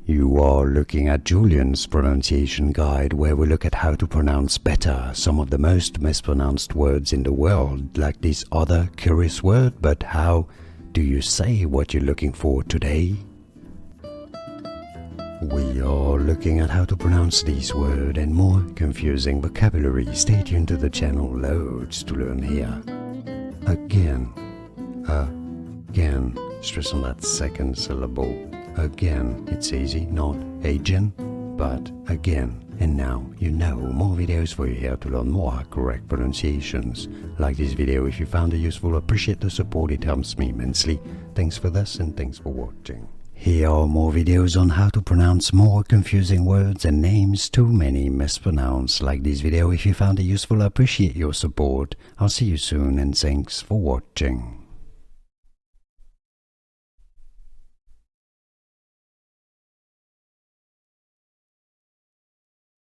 You are looking at Julian's pronunciation guide, where we look at how to pronounce better some of the most mispronounced words in the world, like this other curious word. But how do you say what you're looking for today? We are looking at how to pronounce this word and more confusing vocabulary. Stay tuned to the channel, loads to learn here. Again, stress on that second syllable. Again, it's easy, not agin, but again. And now you know. More videos for you here to learn more correct pronunciations. Like this video if you found it useful. Appreciate the support, it helps me immensely. Thanks for this and thanks for watching. Here are more videos on how to pronounce more confusing words and names too many mispronounced. Like this video if you found it useful. Appreciate your support. I'll see you soon and thanks for watching.